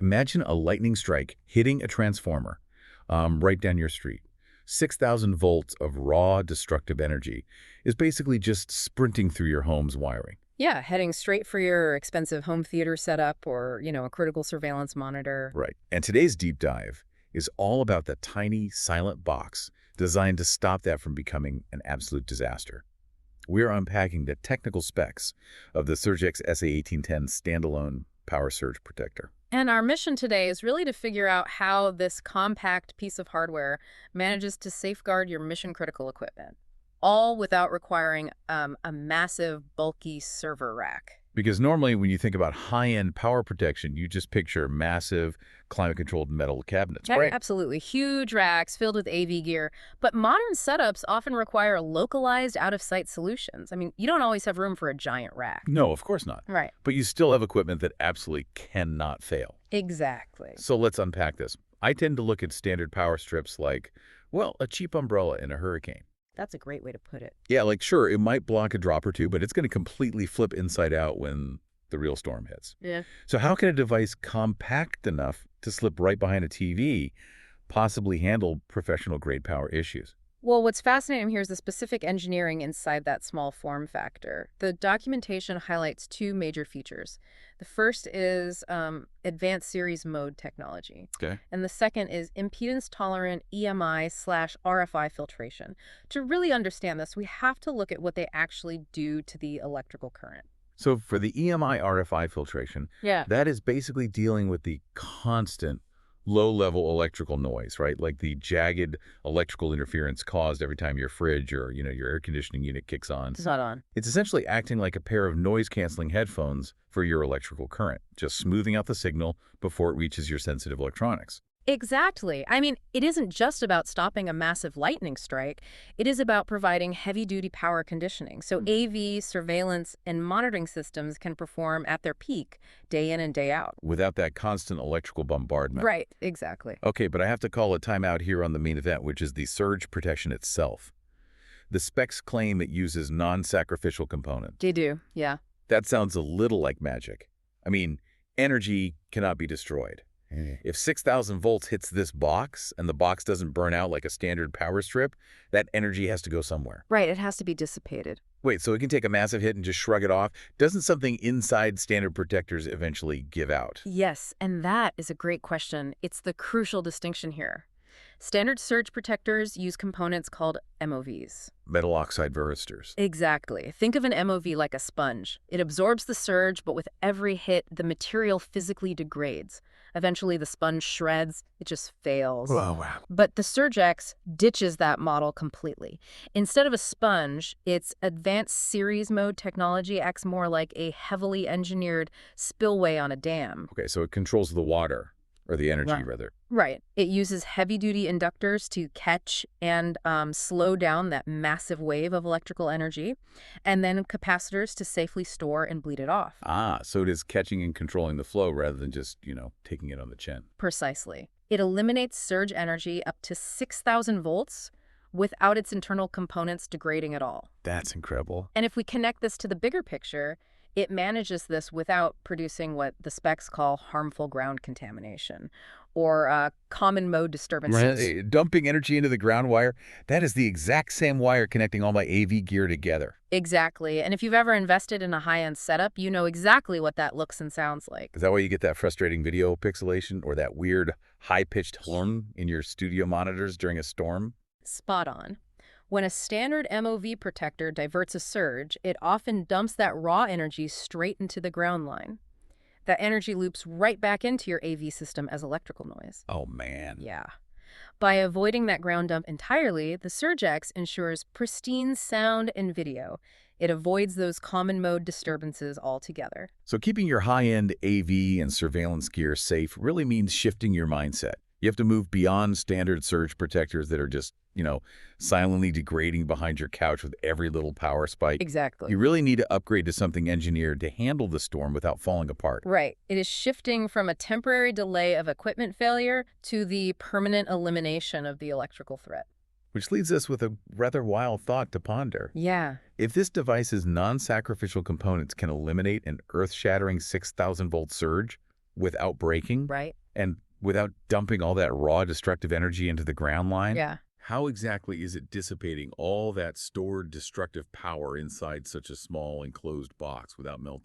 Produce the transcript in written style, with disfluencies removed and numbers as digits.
Imagine a lightning strike hitting a transformer right down your street. 6,000 volts of raw, destructive energy is basically just sprinting through your home's wiring. Yeah, heading straight for your expensive home theater setup or, a critical surveillance monitor. Right. And today's deep dive is all about the tiny, silent box designed to stop that from becoming an absolute disaster. We're unpacking the technical specs of the SurgeX SA-1810 standalone power surge protector. And our mission today is really to figure out how this compact piece of hardware manages to safeguard your mission-critical equipment, all without requiring a massive, bulky server rack. Because normally when you think about high-end power protection, you just picture massive, climate-controlled metal cabinets, Yeah, right? absolutely. Huge racks filled with AV gear. But modern setups often require localized, out-of-sight solutions. I mean, you don't always have room for a giant rack. No, of course not. Right. But you still have equipment that absolutely cannot fail. Exactly. So let's unpack this. I tend to look at standard power strips like, well, a cheap umbrella in a hurricane. That's a great way to put it. Yeah, like sure, it might block a drop or two, but it's going to completely flip inside out when the real storm hits. Yeah. So how can a device compact enough to slip right behind a TV possibly handle professional-grade power issues? Well, what's fascinating here is the specific engineering inside that small form factor. The documentation highlights two major features. The first is advanced series mode technology. Okay. And the second is impedance-tolerant EMI/RFI filtration. To really understand this, we have to look at what they actually do to the electrical current. So for the EMI RFI filtration, Yeah. that is basically dealing with the constant low-level electrical noise, right? Like the jagged electrical interference caused every time your fridge or, your air conditioning unit kicks on. It's not on. It's essentially acting like a pair of noise-canceling headphones for your electrical current, just smoothing out the signal before it reaches your sensitive electronics. Exactly. I mean, it isn't just about stopping a massive lightning strike. It is about providing heavy-duty power conditioning. So AV, surveillance, and monitoring systems can perform at their peak day in and day out. Without that constant electrical bombardment. Right, exactly. Okay, but I have to call a timeout here on the main event, which is the surge protection itself. The specs claim it uses non-sacrificial components. They do, yeah. That sounds a little like magic. I mean, energy cannot be destroyed. If 6,000 volts hits this box and the box doesn't burn out like a standard power strip, that energy has to go somewhere. Right, it has to be dissipated. Wait, so it can take a massive hit and just shrug it off? Doesn't something inside standard protectors eventually give out? Yes, and that is a great question. It's the crucial distinction here. Standard surge protectors use components called MOVs. Metal oxide varistors. Exactly. Think of an MOV like a sponge. It absorbs the surge, but with every hit, the material physically degrades. Eventually, the sponge shreds. It just fails. Oh, wow. But the SurgeX ditches that model completely. Instead of a sponge, its advanced series mode technology acts more like a heavily engineered spillway on a dam. Okay, so it controls the water, or the energy, rather. Right. It uses heavy-duty inductors to catch and slow down that massive wave of electrical energy, and then capacitors to safely store and bleed it off. Ah, so it is catching and controlling the flow rather than just, taking it on the chin. Precisely. It eliminates surge energy up to 6,000 volts without its internal components degrading at all. That's incredible. And if we connect this to the bigger picture, it manages this without producing what the specs call harmful ground contamination or common mode disturbances. Right. Dumping energy into the ground wire, that is the exact same wire connecting all my AV gear together. Exactly. And if you've ever invested in a high-end setup, you know exactly what that looks and sounds like. Is that why you get that frustrating video pixelation or that weird high-pitched horn in your studio monitors during a storm? Spot on. When a standard MOV protector diverts a surge, it often dumps that raw energy straight into the ground line. That energy loops right back into your AV system as electrical noise. Oh, man. Yeah. By avoiding that ground dump entirely, the SurgeX ensures pristine sound and video. It avoids those common mode disturbances altogether. So keeping your high-end AV and surveillance gear safe really means shifting your mindset. You have to move beyond standard surge protectors that are just, silently degrading behind your couch with every little power spike. Exactly. You really need to upgrade to something engineered to handle the storm without falling apart. Right. It is shifting from a temporary delay of equipment failure to the permanent elimination of the electrical threat. Which leads us with a rather wild thought to ponder. Yeah. If this device's non-sacrificial components can eliminate an earth-shattering 6,000-volt surge, without breaking Right? and without dumping all that raw destructive energy into the ground line? Yeah. How exactly is it dissipating all that stored destructive power inside such a small enclosed box without melting?